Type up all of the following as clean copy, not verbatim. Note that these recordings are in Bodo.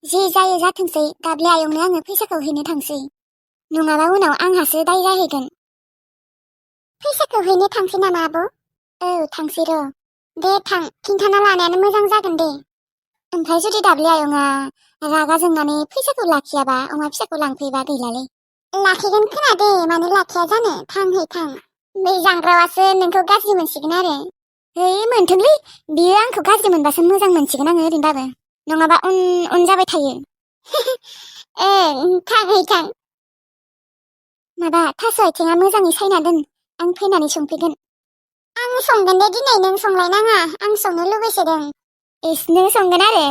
जि जायो जाथोंसै दाब्ले आयंनो आङो फैसाखौ हैनो थांसै नङाबा उनाव आंहासो दाय जाहैगोन। फैसाखौ हैनो थांसै नामा आब'? औ थांसै र'। दे थां खिन्थाना लानायानो मोजां जागोन दे। ओमफ्राय जुदि दाब्ले आयंआ रागा जोंनानै फैसाखौ लाखियाबा अमा फिसाखौ लांफैबा गैलालै। लाखिगोन खोना दे मानो लाखिया जानो थांहै थां। बै जांग्रावासो नोंखौ गाज्रि मोनसिगोन आरो। है मोनथोंलै बियो आंखौ गाज्रि मोनबासो मोजां मोनसिगोन आङो ओरैनोबाबो नङाबा उन उन जाबाय थायो। थांहै थां। माबा थास' आथिङा मोजाङै सायना दोन आं फैनानै संफैगोन। आं संगोन दे दिनै नों संलायनाङा आं संनो लुबैसोदों। इस नों संगोन आरो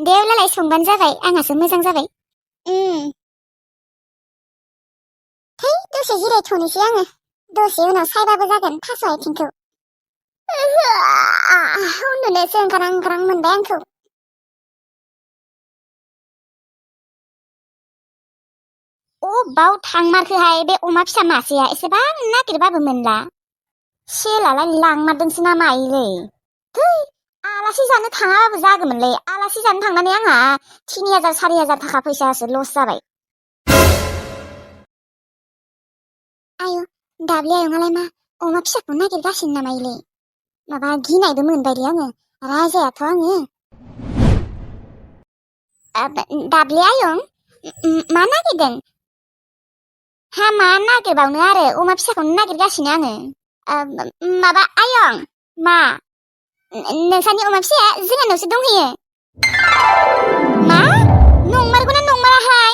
दे अब्लालाय संबानो जाबाय आंहासो मोजां जाबाय। थै दसे जिरायथ'नोसै आङो दसे उनाव सायबाबो जागोन थास' आथिंखौ। उन्दुनोसो ओंखारां ओंखारां मोनबाय आंखौ। बाव थांमारखोहाय बे अमा फिसा मासेया एसेबां नागिरबाबो मोनला। सेलालाय लांमारदोंसो ना मायोलै। थै आलासि जानो थाङाबाबो जागौमोनलै आलासि जानो थांनानै आंहा 3000 4000 थाखा फैसासो लस जाबाय। आयु दाब्ले आयंआलाय मा अमा फिसाखौ नागिरगासिनो नामायोलै। माबा गिनायबो मोनबायलै आङो राजायाथ' आङो। दाब्ले आयं मा नागिरदों? हा मा नागिरबावनो आरो अमा फिसाखौनो नागिरगासिनो आङो। माबा आयं मा नोंसानि अमा फिसाया जोंहानावसो दंहैयो। मा नंमारगौना नंमाराहाय?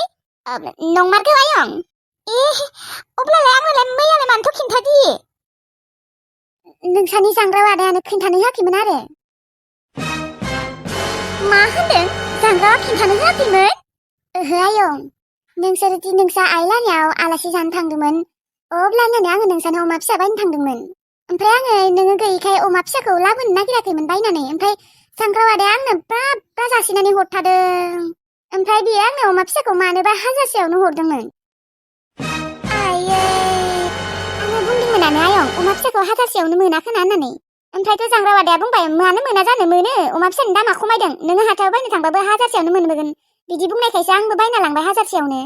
नंमारगौ आयं। अब्लालाय आंनोलाय मैयालाय मानोथ' खिन्थादि? नोंसानि जांग्रा आदायानो खिन्थानो होआखैमोन आरो। मा होनदों जांग्राया खिन्थानो होआखैमोन? ओहो आयं नोंसोरदि नोंसा आइ लानियाव आलासि जानो थांदोंमोन अब्लानो आङो नोंसानाव अमा फिसा बायनो थांदोंमोन। ओमफ्राय आङो नोङो गैयैखाय अमा फिसाखौ लाबोनो नागिराखैमोन बायनानै ओमफ्राय जांग्रा आदाया आंनो ब्रा ब्रा जासिनानै हरथादों। ओमफ्राय बियो आंनो अमा फिसाखौ मानोबा 1000सेयावनो हरदोंमोन। आयै आङो बुंदोंमोनानो आयं अमा फिसाखौ 1000सेयावनो मोनाखोना होननानै। ओमफ्रायथ' जांग्रा आदाया बुंबाय मानो मोना जानो मोनो अमा फिसानि दामा खमायदों नोङो हाथायाव बायनो थांबाबो 1000सेयावनो मोनबोगोन बिदि बुंनायखायसो आंबो बायना लांबाय 1000सेयावनो।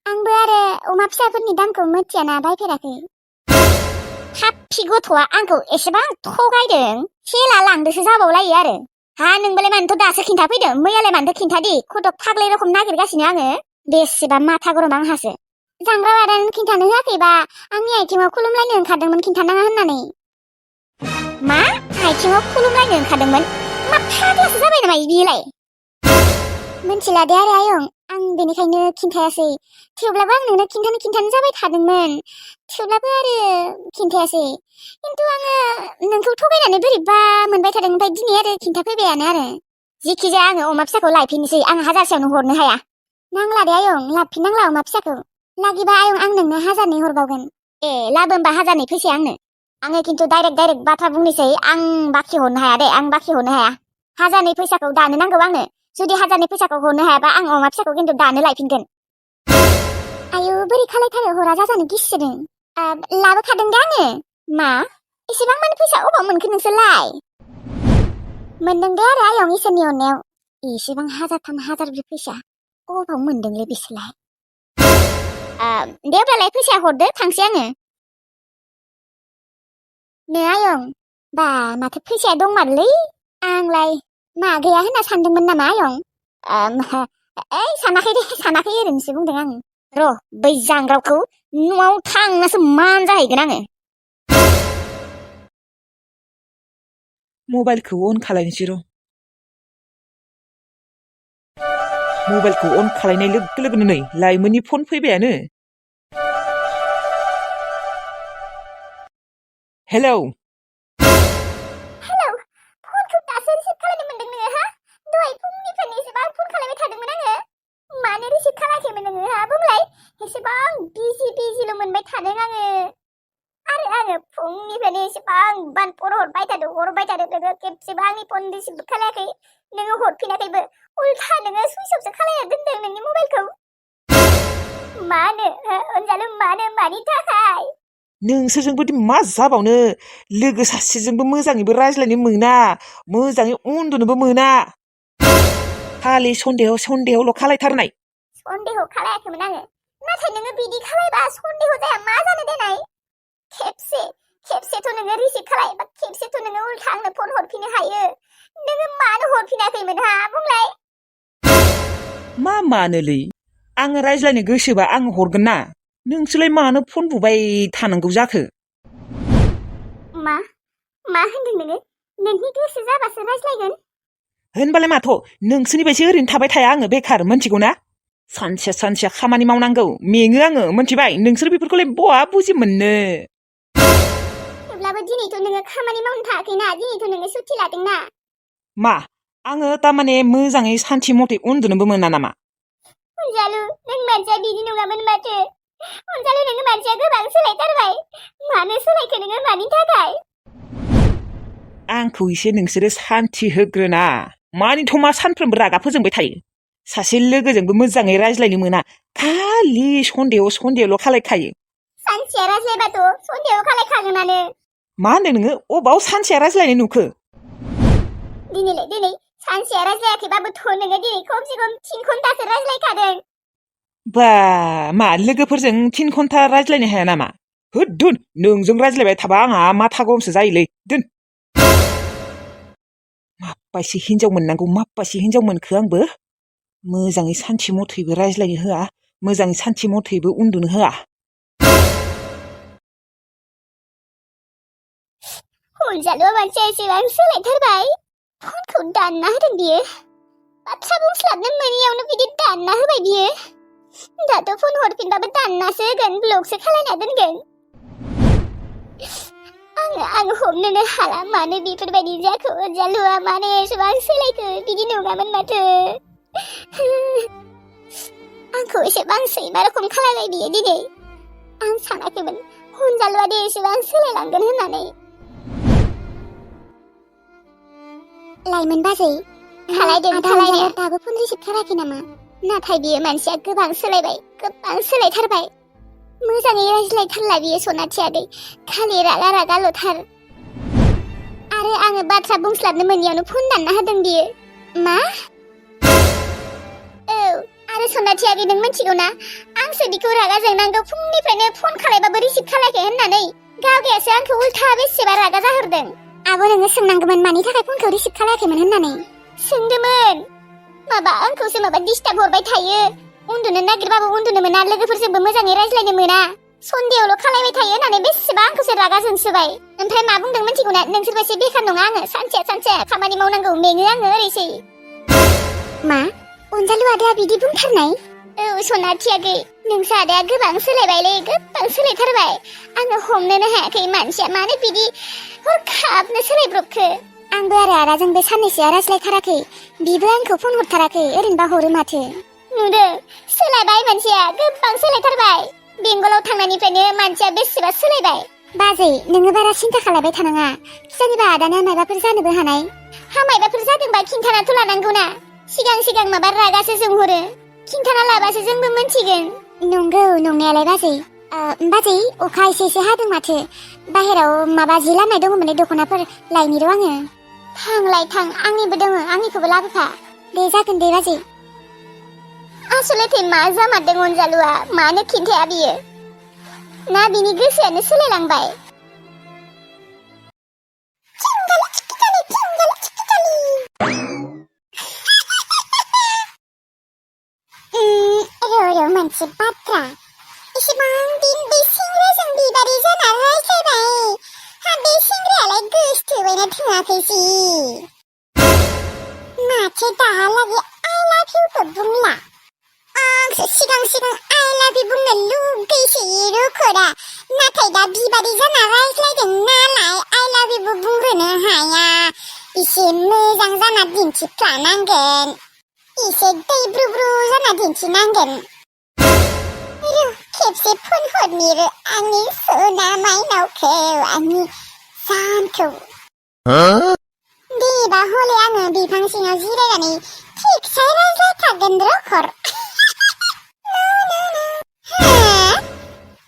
आंबो आरो अमा फिसाफोरनि दामखौ मिथियाना बायफेराखै। हाफि गथ'आ आंखौ एसेबां थगायदों सेला लांदोसो जाबावलायो आरो। हा नोंबालाय मानोथ' दासो खिन्थाफैदों मैयालाय मानोथ' खिन्थादि खदक फाग्लि रखम नागिरगासिनो आङो। बेसेबा माथा गरम आंहासो। जांग्रा आदानो खिन्थानो होआखैबा आंनि आथिङाव खुलुमलायनो ओंखारदोंमोन खिन्थानाङा होननानै। मा आथिङाव खुलुमलायनो ओंखारदोंमोन? मा फाग्लासो जाबाय नामा बियोलाय? मिथिला दे आरो आयं आं बेनिखायनो खिन्थायासै। थेवब्लाबो आं नोंनो खिन्थानो जाबाय थादोंमोन थेवब्लाबो आरो खिन्थायासै। खिन्थु आङो नोंखौ थगायनानै बोरैबा मोनबाय थादों ओमफ्राय दिनै आरो खिन्थाफैबायानो आरो। जिखि जाया आङो अमा फिसाखौ लायफिननोसै आं 1000सेयावनो हरनो हाया। नांला दे आयं लाबोफिननांला अमा फिसाखौ। लागिबा आयं आं नोंनो 1000 हरबावगोन। लाबो होमबा 1000 फैसाया आंनो। आङो खिन्थु डाइरेक्ट बाथ्रा बुंनोसै आं बाखि हरनो हाया दे आं बाखि हरनो हाया। 1000 फैसाखौ दानो नांगौ आंनो। जुदि 1000 फैसाखौ हरनो हायाबा आं अमा फिसाखौ खिन्थु दानो लायफिनगोन। आयु बोरै खालायथारो हरा जाजानो गिसिदों। लाबोखादों दे आङो। मा एसेबां मानि फैसा अबाव मोनखो नोंसोरलाय? मोनदों दे आरो आयं इसोरनि अननायाव। एसेबां 1003 1004 फैसा अबाव मोनदोंलै बिसोरलाय? दे अब्लालाय फैसाया हरदो थांसै आङो। नै आयं बा माथो फैसाया दंमारलै। आंलाय मा गैया होनना सानदोंमोन नामा आयं? सानाखै दे सानाखै ओरैनोसो बुंदों आं। र' बै जांग्रावखौ न'आव थांनासो मान जाहैगोन आङो। मबाइलखौ अन खालायनोसै र'। मबाइलखौ अन खालायनाय लोगो लोगोनो नै लाइमोननि फन फैबायानो। हेलौ हेलौ फनखौ दासो रिसिभ खालामनो मोनदों नोङो हा? दहाय फुंनिफ्रायनो एसेबां फन खालामबाय थादोंमोन आङो। मानो रिसिभ खालामाखैमोन नोङो हा बुंलाय? एसेबां बिजिल' मोनबाय थादों आङो। आरो आङो फुंनिफ्रायनो एसेबां बानपर हरबाय थादों नोङो खेबसेबो आंनि फन रिसिभ खालायाखै। नोङो हरफिनाखैबो उल्था नोङो सुइच अफसो खालायना दोनदों नोंनि मबाइलखौ। मानो अनजालु मानि थाखाय? नोंसोरजोंबोदि मा जाबावनो लोगो सासेजोंबो मोजाङैबो रायज्लायनो मोना मोजाङै उन्दुनोबो मोना। खालि सन्देहल' खालायथारनाय सन्देह खालायाखैमोन आङो नाथाय नोङो बिदि खालायबा सन्देह जाया मा जानो देनाय खेबसेथ' नोङो रिसिभ खालाय बा खेबसेथ' नोङो उल्था आंनो फन हरफिननो हायो नोङो मानो हरफिनाखैमोन हा बुंलाय मा मानोलै आङो रायज्लायनो गोसोबा आं हरगोन ना नोंसोरलाय मानो फन बुबाय थानांगौ जाखो मा होनदों नोङो नोंनि गोसो जाबासो रायज्लायगोन होनबालाय माथ' नोंसोरनि बायदि ओरैनो थाबाय थाया आङो बेखार मोनथिगौ ना सानसे खामानि मावनांगौ मेङो आङो मोनथिबाय नोंसोर बेफोरखौलाय बहा बुजि मोननो थेवब्लाबो दिनैथ' नोङो खामानि मावनो थायाखैना दिनैथ' नोङो सुथि लादोंना मा आङो तारमाने मोजाङै सान्थि मथे उन्दुनोबो मोना नामा अनजालु नों मानसिया बिदि नङामोन माथो अनजालु नोङो मानसिया गोबां सोलायथारबाय मानो सोलायखो नोङो मानि थाखाय आंखौ एसे नोंसोरो सान्थि होग्रोना मानिथ' मा सानफ्रोमबो रागा फोजोंबाय थायो सासे लोगोजोंबो मोजाङै रायज्लायनो मोना खालि सन्देहल' खालायखायो सानसेया रायज्लायबाथ' सन्देह खालायखागोनानो मा होनदों नोङो अबाव सानसेया रायज्लायनाय नुखो दिनै सानसेया रायज्लायाखैबाबोथ' नोङो दिनै खमसे खम 3 घन्टासो रायज्लायखादों बा मा लोगोफोरजों 3 घन्टा रायज्लायनो हाया नामा होद दोन नोंजों रायज्लायबाय थाबा आंहा माथा गरमसो जायोलै दोन माबायसे हिनजाव मोननांगौ माबायसे हिनजाव मोनखो आंबो मोजाङै सान्थि मथैबो रायज्लायनो होआ मोजाङै सान्थि मथैबो उन्दुनो होआ अनजालुआ मानसिया एसेबां सोलायथारबाय फनखौ दानना होदों बियो बाथ्रा बुंस्लाबनो मोनैयावनो बिदि दानना होबाय बियो दाथ' फन हरफिनबाबो दाननासो होगोन ब्लकसो खालायना दोनगोन आङो हमनोनो हाला मानो बेफोरबायदि जाखो अनजालुआ मानो एसेबां सोलायखो बिदि नङामोन माथो आंखौ एसेबां सैमा रखम खालायबाय बियो दिनै आं सानाखैमोन अनजालुआ दे एसेबां सोलायलांगोन होननानै लाइमोन बाजै खालायनाया दाबो फन रिसिभ खालायाखै नामा नाथाय बियो मानसिया गोबां सोलायथारबाय मोजाङै रायज्लायथारला बियो सनाथि आगै खालि रागाल'थार आरो आङो बाथ्रा बुंस्लाबनो मोनैयावनो फन दानना होदों बियो मा औ आरो सनाथि आगै नों मिथिगौ ना आंसो बिखौ रागा जोंनांगौ फुंनिफ्रायनो फन खालायबाबो रिसिभ खालायाखै होननानै गावगायासो आंखौ उल्था बेसेबा रागा जाहरदों आब' नोङो सोंनांगौमोन मानि थाखाय फनखौ रिसिभ खालायाखैमोन होननानै सोंदोंमोन आंखौसो डिस्टार्ब हरबाय थायो उन्दुनो नागिरबाबो उन्दुनो मोना लोगोफोरजोंबो मोजाङै रायज्लायनो मोना सन्देहल' खालायबाय थायो होननानै बेसेबा आंखौसो रागा जोंसोबाय ओमफ्राय मा बुंदों मिथिगौ ना नोंसोरबायदि बेखार नङा आङो सानसे खामानि मावनांगौ मेङो आङो ओरैसै मा अनजालु आदाया बिदि बुंथारनाय औ सनाथि आगै नोंसा आदाया गोबां सोलायबायलै गोबां सोलायथारबाय आङो हमनोनो हायाखै मानसिया मानो बिदि हरखाबनो सोलायब्रबखो आंबो आरो आदाजोंबो साननैसोआ रायज्लायथाराखै बिबो आंखौ फन हरथाराखै ओरैनोबा हरो माथो नुदों सोलायबाय मानसिया गोबां सोलायथारबाय बेंगलाव थांनायनिफ्रायनो मानसिया बेसेबा सोलायबाय बाजै नोङो बारा सिन्था खालायबाय थानाङा सोरनिबा आदाना माबाफोर जानोबो हानाय माबाफोर जादोंबा खिन्थानाथ' लानांगौना सिगां माबा रागासो जोंहरो खिन्थाना लाबासो जोंबो मोनथिगोन नंगौ नंनायालाय बाजै अखा एसे हादों माथो बाहेराव माबा जि लामनाय दङमोन दख'नाफोर लायनि र' आङो थां आंनिबो दङ आंनिखौबो लाबोफा दे जागोन दे बाजै आसलथे मा जामारदों अनजालुआ मानो खिन्थाया बियो ना बिनि गोसोआनो सोलायलांबाय मोनसे बाथ्रा इसेबां दिन बे सेंग्राजों बिबारि जाना रायज्लायबाय बे सेंग्रायालाय गोसथोबायना थाङाखैसि माथो दाहालागै आइ लाभ इउबो बुंला आंसो सिगां आइ लाभ इउ बुंनो लुगैसोयो रुख'रा नाथाय दा बिबारि जाना रायज्लायदों नालाय आइ लाभ इउबो बुंग्रोनो हाया एसे मोजां जाना दिन्थिफ्लानांगोन एसे दैब्रुब्रु जाना दिन्थिनांगोन खेबसे फन हरनि र' आंनि सना माइनावखौ आंनि जानखौ देबा हले आङो बिफां सिङाव जिरायनानै थिगसे रायज्लायथारगोन र' खर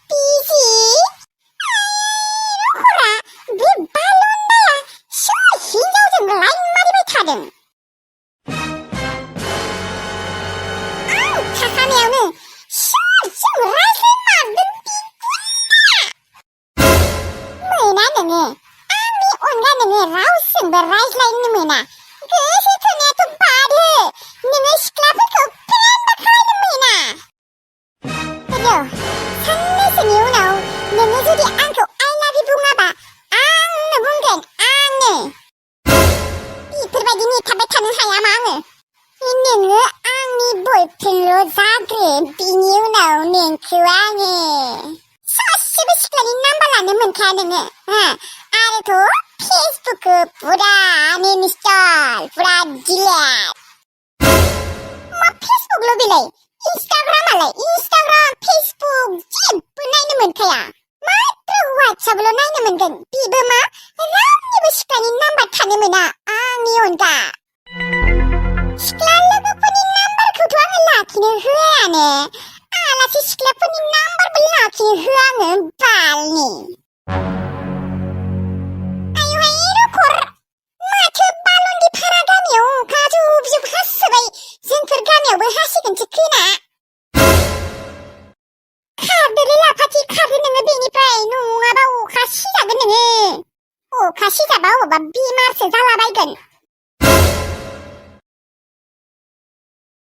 बिजि रखरा बे बालन्दाया सोर हिनजावजों लाइन मारिबाय थादों रायज्लायनो मोना गोसो थोनायाथ' बादो नोङो सिख्लाफोरखौ प्रेमबो खालामनो मोना र' साननैसोनि उनाव नोङो जुदि आंखौ आइ लाभ इउ बुङाबा आंनो बुंगोन आंनो बेफोरबायदि नेथाबबाय थानो हायामा आङो नोङो आंनि बयफ्रेन्डल' जाग्रो बिनि उनाव नोंखौ आङो सासेबो सिख्लानि नाम्बार लानो मोनखाया नोङो आरोथ' फेसबुकखौ पुरा अनइनस्टल पुरा डिलीट मा फेसबुकल' बेलाय इन्स्टाग्राम फेसबुक जेबो नायनो मोनखाया मात्र वाट्सएपल' नायनो मोनगोन बेबो मा रावनिबो सिख्लानि नाम्बार थानो मोना आंनि अनगा सिख्ला लोगोफोरनि नाम्बारखौथ' आङो लाखिनो होआनो आलासि सिख्लाफोरनि नाम्बारबो लाखिनो होआ आङो बालनि आयुहाय रखर माथो बालन्दि भारा गामियाव अखा जुब जुब हासोबाय जोंफोर गामियावबो हासिगोनसो खोना खारदोलै लाफाथि खारदो नोङो बेनिफ्राय नङाबा अखा सिजागोन नोङो अखा सिजाबा अबा बेमारसो जालाबायगोन